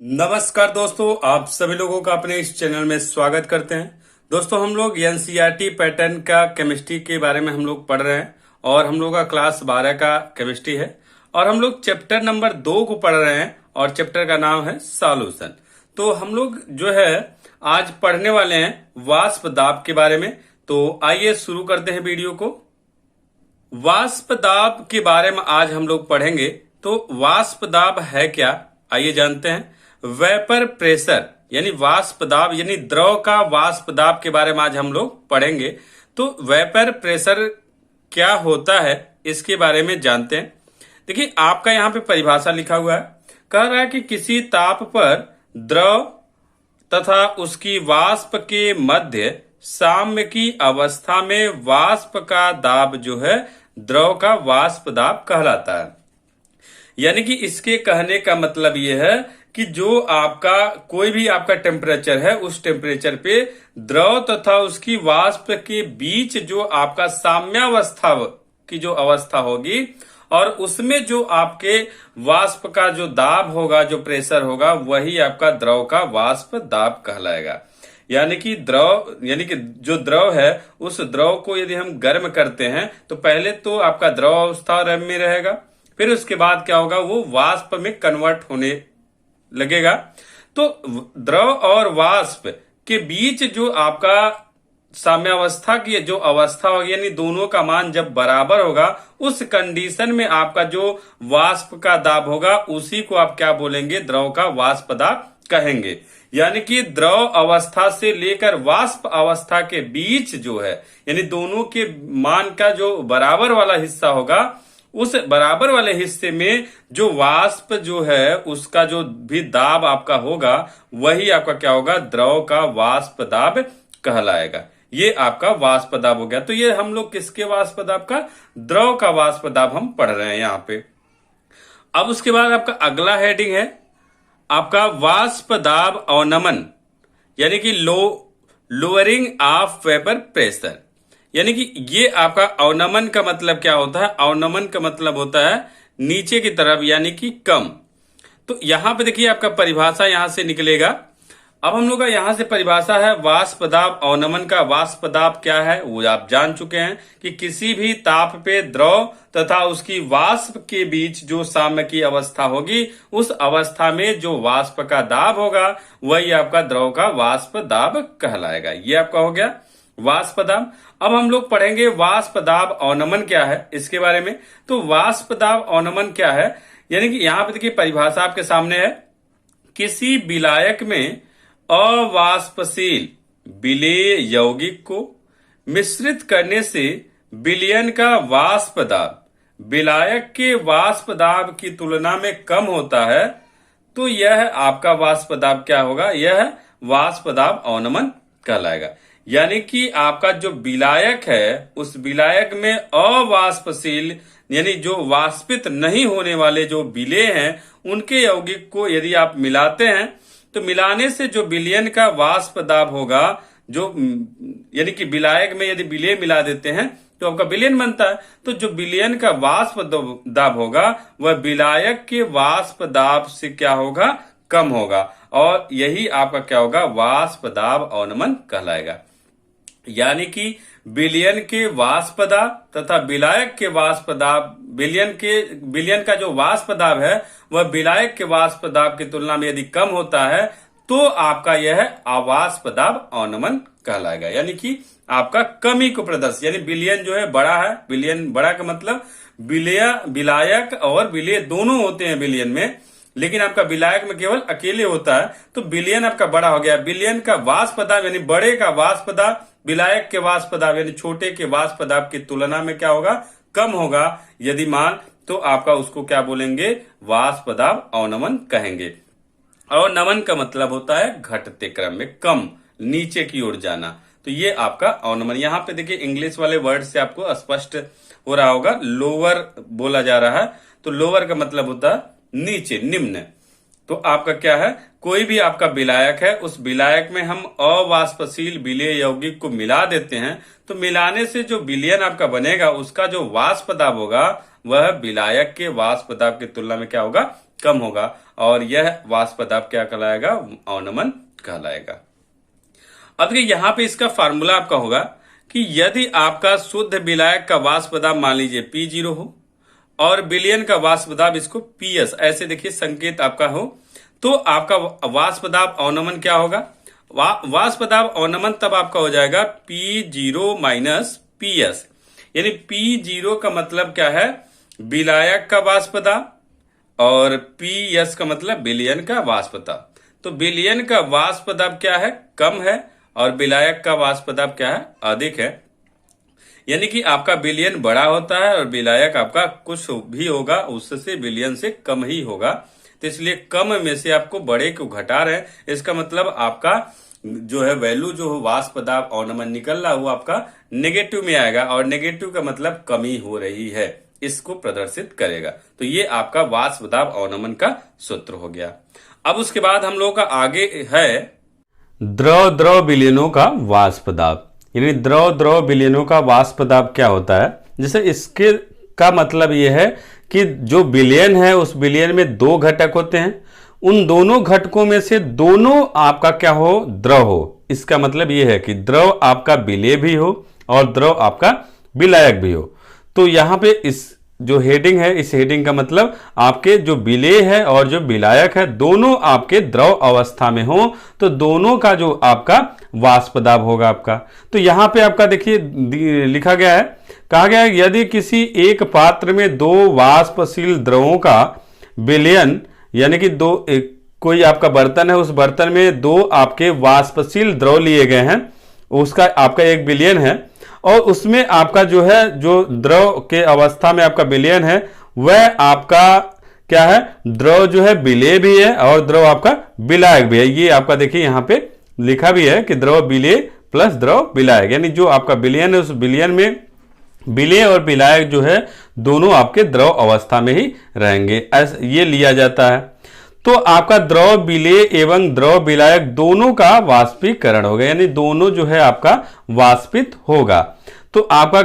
नमस्कार दोस्तों, आप सभी लोगों का अपने इस चैनल में स्वागत करते हैं। दोस्तों, हम लोग एनसीईआरटी पैटर्न का केमिस्ट्री के बारे में हम लोग पढ़ रहे हैं और हम लोग का क्लास 12 का केमिस्ट्री है और हम लोग चैप्टर नंबर 2 को पढ़ रहे हैं और चैप्टर का नाम है सॉल्यूशन। तो हम लोग जो है आज पढ़ने वाले हैं वाष्प दाब के बारे में। तो आइए शुरू करते हैं वीडियो को। वाष्प दाब के बारे में आज हम लोग पढ़ेंगे। तो वाष्प दाब है क्या, आइए जानते हैं। वेपर प्रेशर यानी वाष्प दाब यानी द्रव का वाष्प दाब के बारे में आज हम लोग पढ़ेंगे। तो वेपर प्रेशर क्या होता है इसके बारे में जानते हैं। देखिए, आपका यहाँ पे परिभाषा लिखा हुआ है, कह रहा है कि किसी ताप पर द्रव तथा उसकी वाष्प के मध्य साम्य की अवस्था में वाष्प का दाब जो है द्रव का वाष्प दाब कहलाता है। यानी कि इसके कहने का मतलब यह है कि जो आपका कोई भी आपका टेम्परेचर है, उस टेम्परेचर पे द्रव तथा उसकी वाष्प के बीच जो आपका साम्यावस्था की जो अवस्था होगी और उसमें जो आपके वाष्प का जो दाब होगा, जो प्रेशर होगा, वही आपका द्रव का वाष्प दाब कहलाएगा। यानी कि जो द्रव है उस द्रव को यदि हम गर्म करते हैं तो पहले तो आपका द्रव अवस्था में रहेगा, फिर उसके बाद क्या होगा, वो वाष्प में कन्वर्ट होने लगेगा। तो द्रव और वाष्प के बीच जो आपका साम्यावस्था की जो अवस्था होगी, यानी दोनों का मान जब बराबर होगा, उस कंडीशन में आपका जो वाष्प का दाब होगा उसी को आप क्या बोलेंगे, द्रव का वाष्प दाब कहेंगे। यानी कि द्रव अवस्था से लेकर वाष्प अवस्था के बीच जो है, यानी दोनों के मान का जो बराबर वाला हिस्सा होगा, उस बराबर वाले हिस्से में जो वाष्प जो है उसका जो भी दाब आपका होगा वही आपका क्या होगा, द्रव का वाष्प दाब कहलाएगा। ये आपका वाष्प दाब हो गया। तो ये हम लोग किसके वाष्प दाब का, द्रव का वाष्प दाब हम पढ़ रहे हैं यहाँ पे। अब उसके बाद आपका अगला हेडिंग है आपका वाष्प दाब अवनमन, यानी कि लोअरिंग ऑफ वेपर प्रेशर। यानी कि ये आपका अवनमन का मतलब क्या होता है, अवनमन का मतलब होता है नीचे की तरफ, यानी कि कम। तो यहां पे देखिए आपका परिभाषा यहां से निकलेगा। अब हम लोग का यहां से परिभाषा है वाष्प दाब अवनमन का। वाष्प दाब क्या है वो आप जान चुके हैं कि किसी भी ताप पे द्रव तथा उसकी वाष्प के बीच जो साम्य की अवस्था होगी, उस अवस्था में जो वाष्प का दाब होगा वही आपका द्रव का वाष्प दाब कहलाएगा। ये आपका हो गया वाष्प दाब। अब हम लोग पढ़ेंगे वाष्प दाब अवनमन क्या है इसके बारे में। तो वाष्प दाब अवनमन क्या है, यानी कि यहां पे देखिए परिभाषा आपके सामने है, किसी विलायक में अवाष्पशील विलेय यौगिक को मिश्रित करने से विलयन का वाष्प दाब विलायक के वाष्प दाब की तुलना में कम होता है, तो यह आपका वाष्प दाब क्या होगा, यह वाष्प दाब अवनमन कहलाएगा। यानी कि आपका जो विलायक है उस विलायक में अवाष्पशील यानी जो वाष्पित नहीं होने वाले जो विलेय हैं उनके यौगिक को यदि आप मिलाते हैं तो मिलाने से जो विलयन का वाष्प दाब होगा, जो यानी कि विलायक में यदि विलेय मिला देते हैं तो आपका विलयन बनता है। तो जो विलयन का वाष्प दाब होगा वह विलायक के वाष्प दाब से क्या होगा, कम होगा, और यही आपका क्या होगा, वाष्प दाब अवनमन कहलाएगा। यानी कि विलयन के वाष्प दाब तथा विलायक के वाष्प दाब, विलयन का जो वाष्प दाब है वह विलायक के वाष्प दाब की तुलना में यदि कम होता है तो आपका यह अवाष्प दाब अवनमन कहलाएगा। यानी कि आपका कमी को प्रदर्शित, यानी विलयन जो है बड़ा है, विलयन बड़ा का मतलब विलायक और विलेय दोनों होते हैं विलयन में, लेकिन आपका विलायक में केवल अकेले होता है, तो विलयन आपका बड़ा हो गया। विलयन का वाष्प दाब यानी बड़े का वाष्प दाब विलायक के वाष्प दाब यानी छोटे के वाष्प दाब की तुलना में क्या होगा, कम होगा यदि मान, तो आपका उसको क्या बोलेंगे, वाष्प दाब अवनमन कहेंगे। अवनमन का मतलब होता है घटते क्रम में, कम, नीचे की ओर जाना। तो ये आपका अवनमन। यहाँ पे देखिए इंग्लिश वाले वर्ड से आपको स्पष्ट हो रहा होगा, लोअर बोला जा रहा है, तो लोअर का मतलब होता है नीचे, निम्न। तो आपका क्या है, कोई भी आपका विलायक है, उस विलायक में हम अवाष्पशील विलेय यौगिक को मिला देते हैं, तो मिलाने से जो विलयन आपका बनेगा उसका जो वाष्प दाब होगा वह विलायक के वाष्प दाब की तुलना में क्या होगा, कम होगा और यह वाष्प दाब क्या कहलाएगा, अवनमन कहलाएगा। अब देखिए यहाँ पे इसका फार्मूला आपका होगा कि यदि आपका शुद्ध विलायक का वाष्प दाब मान लीजिए P0 हो और विलयन का वाष्प दाब इसको PS, ऐसे देखिए संकेत आपका हो, तो आपका वाष्प दाब अवनमन क्या होगा, वाष्प दाब अवनमन तब आपका हो जाएगा P0 माइनस PS, यानी P0 का मतलब क्या है, विलायक का वाष्प दाब, और PS का मतलब विलयन का वाष्प दाब। तो विलयन का वाष्प दाब क्या है, कम है, और विलायक का वाष्प दाब क्या है, अधिक है। यानी कि आपका विलयन बड़ा होता है और विलायक आपका कुछ भी होगा उससे विलयन से कम ही होगा। तो इसलिए कम में से आपको बड़े को घटा रहे हैं, इसका मतलब आपका जो है वैल्यू जो वाष्प दाब अवनमन निकल रहा वो आपका नेगेटिव में आएगा, और नेगेटिव का मतलब कमी हो रही है, इसको प्रदर्शित करेगा। तो ये आपका वाष्प दाब अवनमन का सूत्र हो गया। अब उसके बाद हम लोगों का आगे है द्रव द्रव विलयनों का वाष्प दाब, यानी द्रव द्रव विलयनों का वाष्प दाब क्या होता है। जैसे इसके का मतलब यह है कि जो विलयन है उस विलयन में दो घटक होते हैं, उन दोनों घटकों में से दोनों आपका क्या हो, द्रव हो। इसका मतलब यह है कि द्रव आपका विलेय भी हो और द्रव आपका विलायक भी हो। तो यहां पे इस जो हेडिंग है, इस हेडिंग का मतलब आपके जो विलेय है और जो विलायक है दोनों आपके द्रव अवस्था में हो, तो दोनों का जो आपका वाष्प दाब होगा आपका। तो यहां पे आपका देखिए लिखा गया है, कहा गया है यदि किसी एक पात्र में दो वाष्पशील द्रवों का विलयन, यानी कि कोई आपका बर्तन है, उस बर्तन में दो आपके वाष्पशील द्रव लिए गए हैं, उसका आपका एक विलयन है, और उसमें आपका जो है जो द्रव के अवस्था में आपका विलयन है वह आपका क्या है, द्रव जो है विलेय भी है और द्रव आपका विलायक भी है। ये आपका देखिए यहाँ पे लिखा भी है कि द्रव विलेय प्लस द्रव विलायक, यानी जो आपका विलयन है उस विलयन में विलेय और विलायक जो है दोनों आपके द्रव अवस्था में ही रहेंगे, ऐसा ये लिया जाता है। तो आपका द्रव विलेय एवं द्रव विलायक दोनों का वाष्पीकरण होगा, यानी दोनों जो है आपका वाष्पित होगा। तो आपका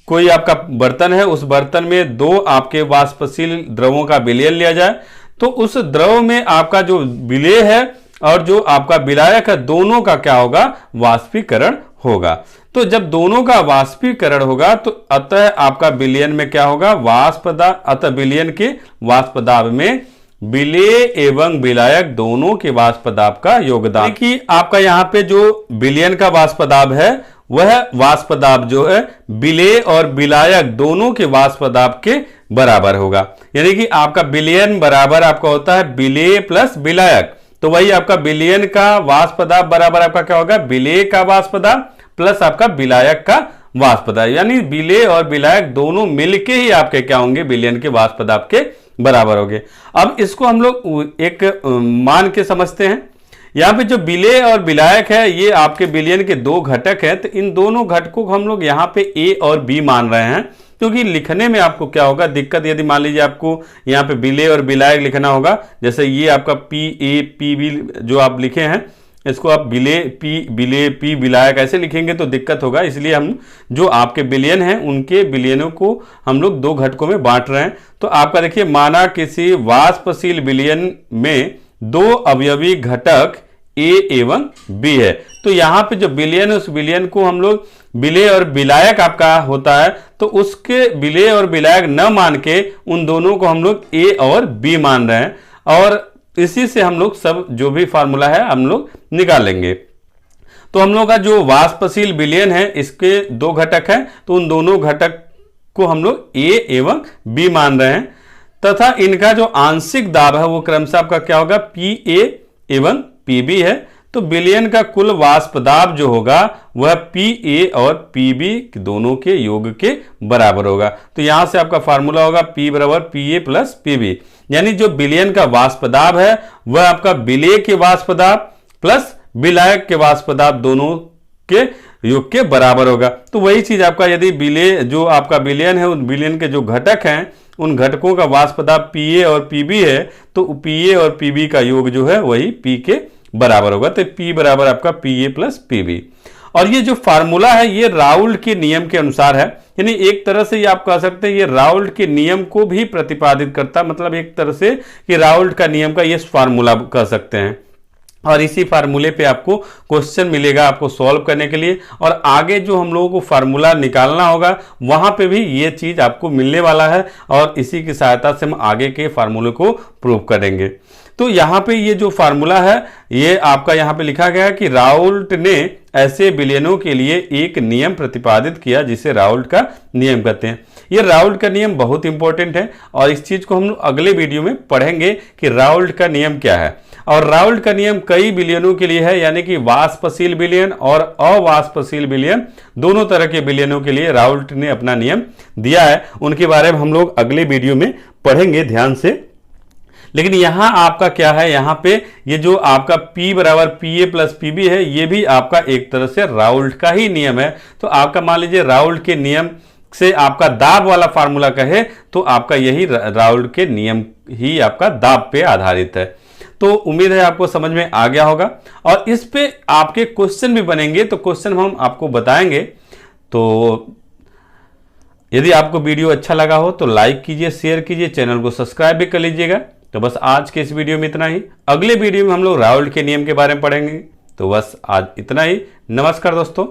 कोई आपका बर्तन है, उस बर्तन में दो आपके वाष्पशील द्रवों का विलयन लिया जाए, तो उस द्रव में आपका जो विलेय है और जो आपका विलायक है दोनों का क्या होगा, वाष्पीकरण होगा। तो जब दोनों का वाष्पीकरण होगा तो अतः आपका विलयन में क्या होगा, वाष्प दाब, अतः विलयन के वाष्प दाब में विलेय एवं विलायक दोनों के वाष्प दाब का योगदान, कि आपका यहाँ पे जो विलयन का वाष्प दाब है वह वाष्प दाब जो है विलेय और विलायक दोनों के वाष्प दाब के बराबर होगा। यानी कि आपका विलयन बराबर आपका होता है विलेय प्लस विलायक, तो वही आपका विलयन का वाष्प दाब बराबर आपका क्या होगा, विलेय का वाष्प दाब प्लस आपका विलायक का वाष्प दाब, यानी विलेय और विलायक दोनों मिलके ही आपके क्या होंगे, विलयन के वाष्प दाब के बराबर हो गए। अब इसको हम लोग एक मान के समझते हैं। यहाँ पे जो विलेय और विलायक है ये आपके विलयन के दो घटक हैं, तो इन दोनों घटकों को हम लोग यहाँ पे ए और बी मान रहे हैं, क्योंकि लिखने में आपको क्या होगा दिक्कत, यदि मान लीजिए आपको यहाँ पे विलेय और विलायक लिखना होगा, जैसे ये आपका पी ए पी बी जो आप लिखे हैं इसको आप विलेय पी विलायक ऐसे लिखेंगे तो दिक्कत होगा। इसलिए हम जो आपके विलयन हैं उनके विलयनों को हम लोग दो घटकों में बांट रहे हैं। तो आपका देखिए माना किसी वाष्पशील विलयन में दो अवयवी घटक ए एवं बी है, तो यहाँ पे जो विलयन है उस विलयन को हम लोग विलेय और विलायक आपका होता है, तो उसके विलेय और विलायक न मान के उन दोनों को हम लोग ए और बी मान रहे हैं, और इसी से हम लोग सब जो भी फार्मूला है हम लोग निकालेंगे। तो हम लोग का जो वाष्पशील विलयन है इसके दो घटक हैं, तो उन दोनों घटक को हम लोग ए एवं बी मान रहे हैं, तथा इनका जो आंशिक दाब है वो क्रमशः आपका क्या होगा, पी ए एवं पी बी है। तो विलयन का कुल वाष्प दाब जो होगा वह पी ए और पी बी दोनों के योग के बराबर होगा। तो यहां से आपका फार्मूला होगा पी बराबर P A plus P B, यानी जो विलयन का वाष्प दाब है वह आपका विलेय के वाष्प दाब प्लस विलायक के वाष्प दाब दोनों के योग के बराबर होगा। तो वही चीज आपका यदि विलेय जो आपका विलयन है उन विलयन के जो घटक हैं उन घटकों का वाष्प दाब पी ए और पी बी है, तो पी ए और पी बी का योग जो है वही पी के बराबर होगा। तो पी बराबर आपका P A plus P B. और ये जो फार्मूला है ये राउल्ट के नियम के अनुसार है, यानी एक तरह से ये आप कह सकते हैं ये राउल्ट के नियम को भी प्रतिपादित करता, मतलब एक तरह से कि राउल्ट का नियम का ये फार्मूला कह सकते हैं। और इसी फार्मूले पे आपको क्वेश्चन मिलेगा आपको सॉल्व करने के लिए, और आगे जो हम लोगों को फार्मूला निकालना होगा वहां पे भी ये चीज आपको मिलने वाला है, और इसी की सहायता से हम आगे के फार्मूले को प्रूव करेंगे। तो यहाँ पे ये जो फार्मूला है ये आपका यहाँ पे लिखा गया है कि राउल्ट ने ऐसे विलयनों के लिए एक नियम प्रतिपादित किया जिसे राउल्ट का नियम कहते हैं। ये राउल्ट का नियम बहुत इंपॉर्टेंट है और इस चीज को हम अगले वीडियो में पढ़ेंगे कि राउल्ट का नियम क्या है। और राउल्ट का नियम कई विलयनों के लिए है, यानी कि वाष्पशील विलयन और अवाष्पशील विलयन दोनों तरह के विलयनों के लिए राउल्ट ने अपना नियम दिया है। उनके बारे में हम लोग अगले वीडियो में पढ़ेंगे ध्यान से। लेकिन यहां आपका क्या है, यहां पे ये जो आपका P बराबर PA प्लस PB है ये भी आपका एक तरह से राउल्ट का ही नियम है। तो आपका मान लीजिए राउल्ट के नियम से आपका दाब वाला फार्मूला कहे तो आपका यही राउल्ट के नियम ही आपका दाब पे आधारित है। तो उम्मीद है आपको समझ में आ गया होगा, और इस पे आपके क्वेश्चन भी बनेंगे, तो क्वेश्चन हम आपको बताएंगे। तो यदि आपको वीडियो अच्छा लगा हो तो लाइक कीजिए, शेयर कीजिए, चैनल को सब्सक्राइब भी कर लीजिएगा। तो बस आज के इस वीडियो में इतना ही। अगले वीडियो में हम लोग राउल्ट के नियम के बारे में पढ़ेंगे। तो बस आज इतना ही। नमस्कार दोस्तों।